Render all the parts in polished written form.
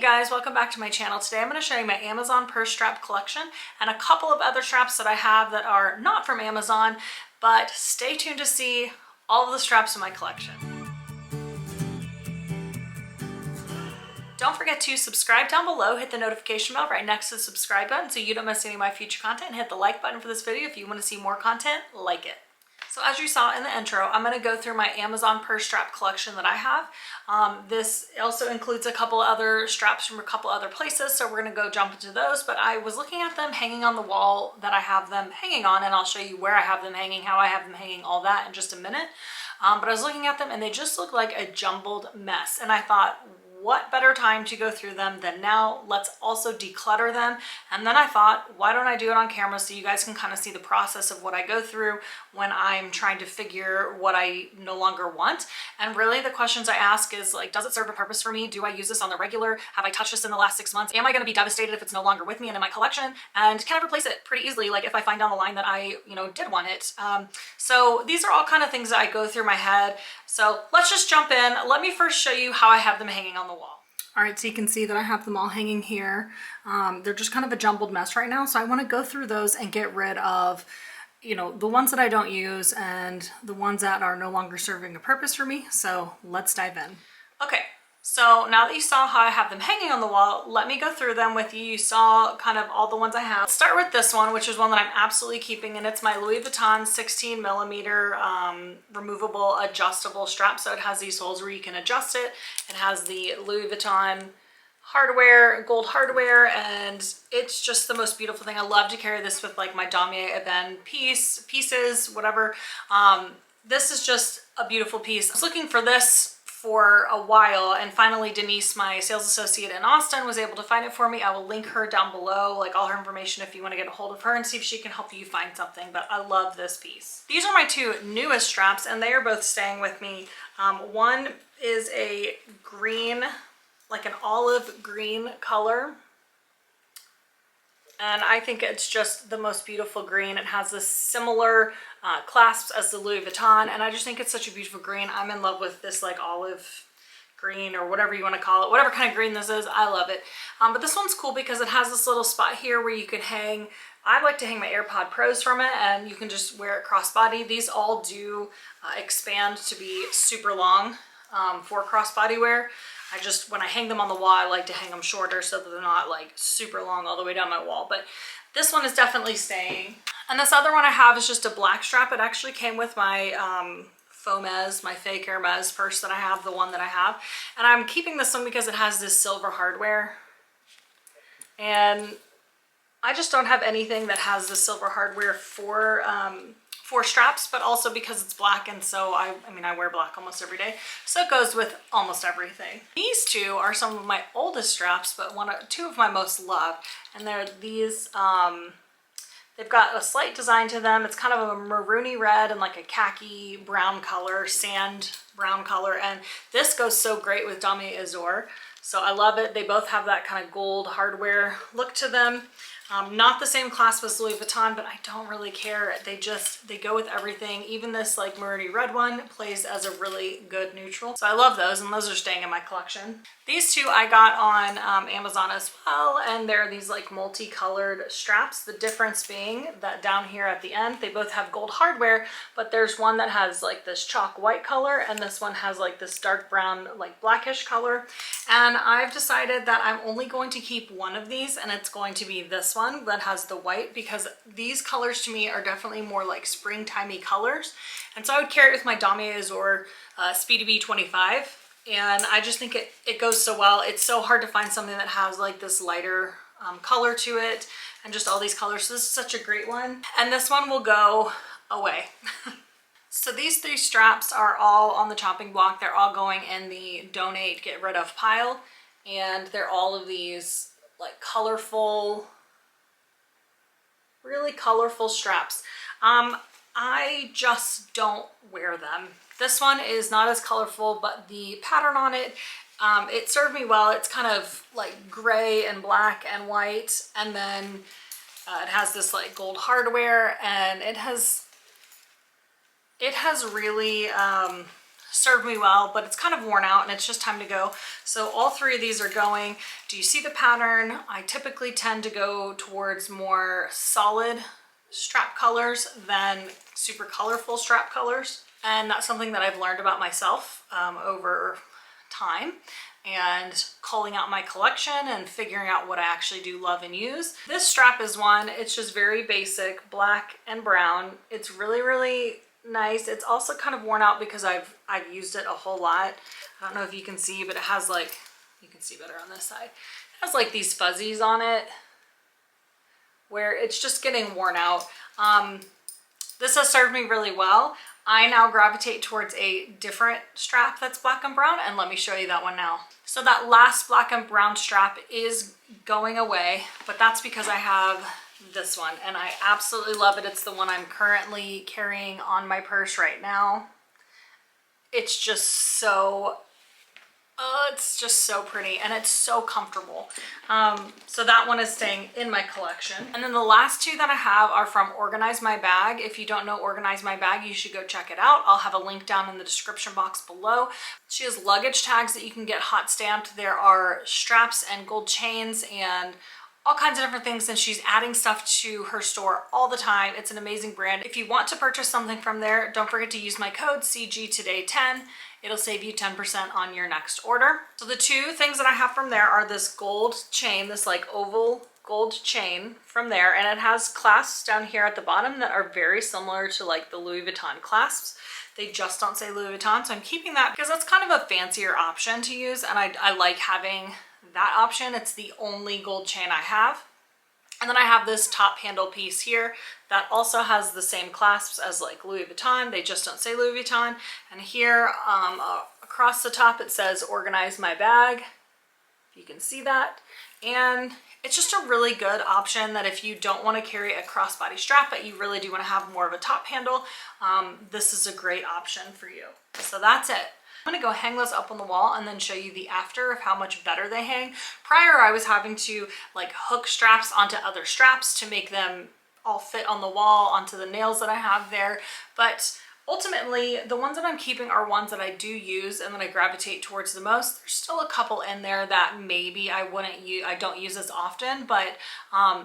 Hey guys, welcome back to my channel. Today I'm going to show you my Amazon purse strap collection and a couple of other straps that I have that are not from Amazon, but stay tuned to see all of the straps in my collection. Don't forget to subscribe down below, hit the notification bell right next to the subscribe button so you don't miss any of my future content, and hit the like button for this video if you want to see more content like it. So as you saw in the intro, I'm going to go through my Amazon purse strap collection that I have. This also includes a couple other straps from a couple other places, so we're going to go jump into those. But I was looking at them hanging on the wall that I have them hanging on, and I'll show you where I have them hanging, how I have them hanging, all that in just a minute. But I was looking at them and they just look like a jumbled mess, and I thought, what better time to go through them than now? Let's also declutter them. And then I thought, why don't I do it on camera so you guys can kind of see the process of what I go through when I'm trying to figure what I no longer want. And really the questions I ask is like, does it serve a purpose for me? Do I use this on the regular? Have I touched this in the last 6 months? Am I going to be devastated if it's no longer with me and in my collection? And can I replace it pretty easily, like if I find down the line that I did want it? So these are all kind of things that I go through my head. So let's just jump in. Let me first show you how I have them hanging on the wall. All right, so you can see that I have them all hanging here. They're just kind of a jumbled mess right now. So I want to go through those and get rid of, the ones that I don't use and the ones that are no longer serving a purpose for me. So let's dive in. Okay, so now that you saw how I have them hanging on the wall, let me go through them with you. You saw kind of all the ones I have. Let's start with this one, which is one that I'm absolutely keeping, and it's my Louis Vuitton 16 millimeter removable adjustable strap. So it has these holes where you can adjust it. It has the Louis Vuitton hardware, gold hardware, and it's just the most beautiful thing. I love to carry this with like my Damier Ebene pieces, whatever. This is just a beautiful piece. I was looking for this for a while, and finally Denise, my sales associate in Austin, was able to find it for me. I will link her down below, like all her information, if you want to get a hold of her and see if she can help you find something. But I love this piece. These are my two newest straps, and they are both staying with me. One is a green, like an olive green color, and I think it's just the most beautiful green. It has this similar clasps as the Louis Vuitton, and I just think it's such a beautiful green. I'm in love with this like olive green, or whatever you want to call it, whatever kind of green this is. I love it. But this one's cool because it has this little spot here where you can hang, I like to hang my AirPod Pros from it, and you can just wear it crossbody. These all do expand to be super long for crossbody wear. When I hang them on the wall, I like to hang them shorter so that they're not like super long all the way down my wall. But this one is definitely staying. And this other one I have is just a black strap. It actually came with my Fomez, my fake Hermes purse that I have, the one that I have. And I'm keeping this one because it has this silver hardware. And I just don't have anything that has the silver hardware for straps, but also because it's black, and so I wear black almost every day, so it goes with almost everything. These two are some of my oldest straps, but two of my most loved, and they're these. They've got a slight design to them. It's kind of a maroony red and like a khaki brown color, sand brown color, and this goes so great with Damier Azur. So I love it. They both have that kind of gold hardware look to them. Not the same class as Louis Vuitton, but I don't really care. They go with everything. Even this like maroony red one plays as a really good neutral. So I love those, and those are staying in my collection. These two I got on Amazon as well, and they're these like multicolored straps. The difference being that down here at the end, they both have gold hardware, but there's one that has like this chalk white color, and this one has like this dark brown, like blackish color. And I've decided that I'm only going to keep one of these, and it's going to be this one that has the white, because these colors to me are definitely more like springtimey colors. And so I would carry it with my Damier Azur Speedy Bee 25, and I just think it goes so well. It's so hard to find something that has like this lighter color to it, and just all these colors. So this is such a great one, and this one will go away. So these three straps are all on the chopping block. They're all going in the donate, get rid of pile, and they're all of these like colorful, really colorful straps. I just don't wear them. This one is not as colorful, but the pattern on it, it served me well. It's kind of like gray and black and white, and then it has this like gold hardware, and it has really served me well, but it's kind of worn out and it's just time to go. So all three of these are going. Do you see the pattern? I typically tend to go towards more solid strap colors than super colorful strap colors. And that's something that I've learned about myself over time, and calling out my collection and figuring out what I actually do love and use. This strap is one, it's just very basic, black and brown. It's really, really nice. It's also kind of worn out because I've used it a whole lot. I don't know if you can see, but it has like, you can see better on this side. It has like these fuzzies on it where it's just getting worn out. This has served me really well. I now gravitate towards a different strap that's black and brown, and let me show you that one now. So that last black and brown strap is going away, but that's because I have this one and I absolutely love it. It's the one I'm currently carrying on my purse right now. It's just so it's just so pretty and it's so comfortable. So that one is staying in my collection. And then the last two that I have are from Organize My Bag. If you don't know Organize My Bag, you should go check it out. I'll have a link down in the description box below. She has luggage tags that you can get hot stamped. There are straps and gold chains and all kinds of different things, and she's adding stuff to her store all the time. It's an amazing brand. If you want to purchase something from there, don't forget to use my code CGToday10. It'll save you 10% on your next order. So the two things that I have from there are this gold chain, this like oval gold chain from there, and it has clasps down here at the bottom that are very similar to like the Louis Vuitton clasps. They just don't say Louis Vuitton, so I'm keeping that because that's kind of a fancier option to use, and I like having that option. It's the only gold chain I have. And then I have this top handle piece here that also has the same clasps as like Louis Vuitton. They just don't say Louis Vuitton. And here across the top it says Organize My Bag. You can see that. And it's just a really good option that if you don't want to carry a crossbody strap, but you really do want to have more of a top handle, this is a great option for you. So that's it. I'm gonna go hang those up on the wall and then show you the after of how much better they hang. Prior, I was having to like hook straps onto other straps to make them all fit on the wall onto the nails that I have there. But ultimately, the ones that I'm keeping are ones that I do use and that I gravitate towards the most. There's still a couple in there that maybe I don't use as often, but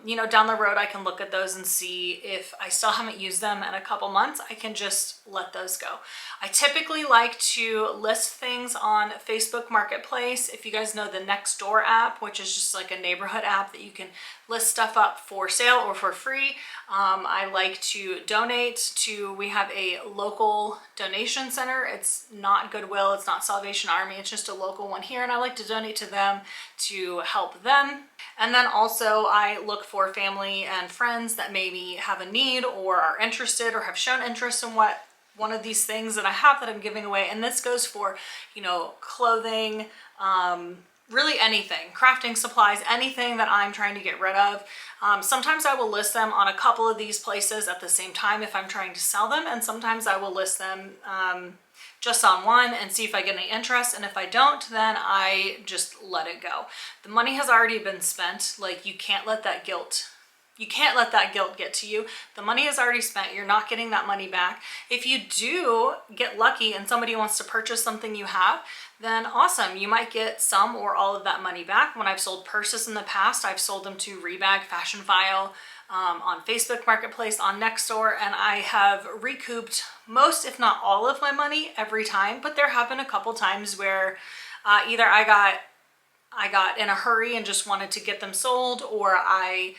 you know, down the road I can look at those and see if I still haven't used them in a couple months, I can just let those go. I typically like to list things on Facebook Marketplace. If you guys know the Nextdoor app, which is just like a neighborhood app that you can list stuff up for sale or for free. I like to donate to, we have a local donation center. It's not Goodwill, it's not Salvation Army, it's just a local one here, and I like to donate to them to help them. And then also I look for family and friends that maybe have a need or are interested or have shown interest in what one of these things that I have that I'm giving away. And this goes for, you know, clothing, really anything, crafting supplies, anything that I'm trying to get rid of. Sometimes I will list them on a couple of these places at the same time if I'm trying to sell them, and sometimes I will list them just on one and see if I get any interest, and if I don't, then I just let it go. The money has already been spent. Like, you can't let that guilt get to you. The money is already spent. You're not getting that money back. If you do get lucky and somebody wants to purchase something you have, then awesome. You might get some or all of that money back. When I've sold purses in the past, I've sold them to Rebag, Fashion File, on Facebook Marketplace, on Nextdoor, and I have recouped most, if not all of my money every time. But there have been a couple times where either I got in a hurry and just wanted to get them sold, or I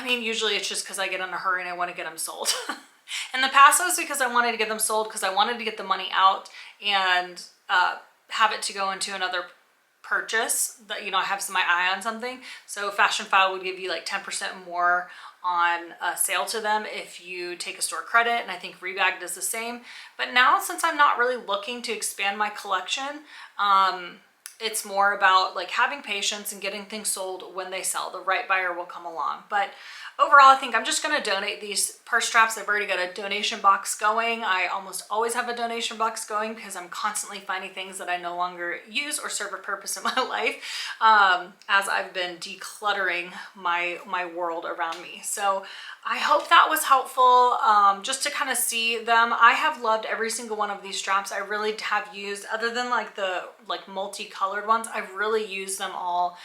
mean, usually it's just because I get in a hurry and I want to get them sold. In the past, it was because I wanted to get them sold because I wanted to get the money out and have it to go into another purchase that, you know, I have my eye on something. So Fashion File would give you like 10% more on a sale to them if you take a store credit, and I think Rebag does the same. But now, since I'm not really looking to expand my collection, It's more about like having patience and getting things sold when they sell. The right buyer will come along. But overall, I think I'm just going to donate these purse straps. I've already got a donation box going. I almost always have a donation box going because I'm constantly finding things that I no longer use or serve a purpose in my life as I've been decluttering my world around me. So I hope that was helpful just to kind of see them. I have loved every single one of these straps. I really have used, other than like the multicolored ones, I've really used them all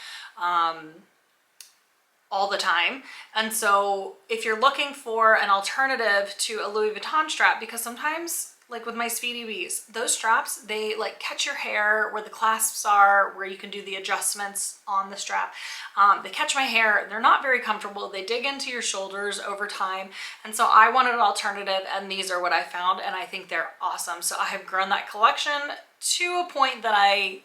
the time. And so if you're looking for an alternative to a Louis Vuitton strap, because sometimes like with my Speedy Bees, those straps, they like catch your hair where the clasps are, where you can do the adjustments on the strap. They catch my hair. They're not very comfortable. They dig into your shoulders over time. And so I wanted an alternative, and these are what I found, and I think they're awesome. So I have grown that collection to a point that I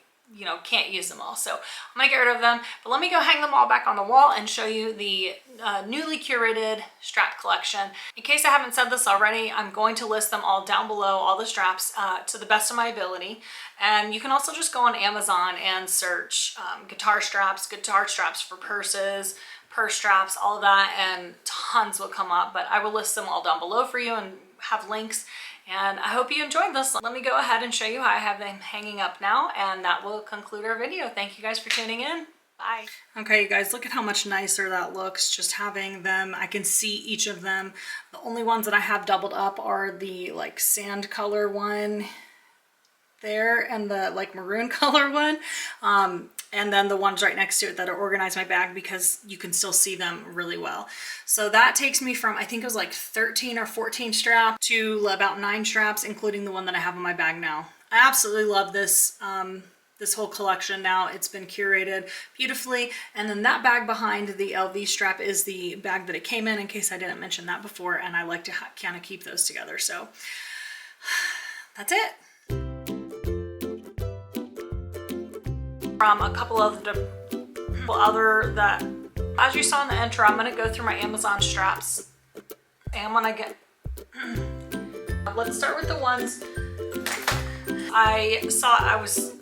can't use them all. So I'm gonna get rid of them, but let me go hang them all back on the wall and show you the newly curated strap collection. In case I haven't said this already, I'm going to list them all down below, all the straps, to the best of my ability. And you can also just go on Amazon and search guitar straps for purses, purse straps, all of that, and tons will come up, but I will list them all down below for you and have links. And I hope you enjoyed this. Let me go ahead and show you how I have them hanging up now, and that will conclude our video. Thank you guys for tuning in. Bye. Okay, you guys, look at how much nicer that looks just having them. I can see each of them. The only ones that I have doubled up are the like sand color one there and the like maroon color one. And then the ones right next to it that are organized my bag, because you can still see them really well. So that takes me from, I think it was like 13 or 14 straps to about 9 straps, including the one that I have in my bag now. I absolutely love this, this whole collection now. It's been curated beautifully. And then that bag behind the LV strap is the bag that it came in case I didn't mention that before. And I like to kind of keep those together. So that's it. From a couple of the other that, as you saw in the intro, I'm going to go through my Amazon straps, and I'm going to get, let's start with the ones I saw. I was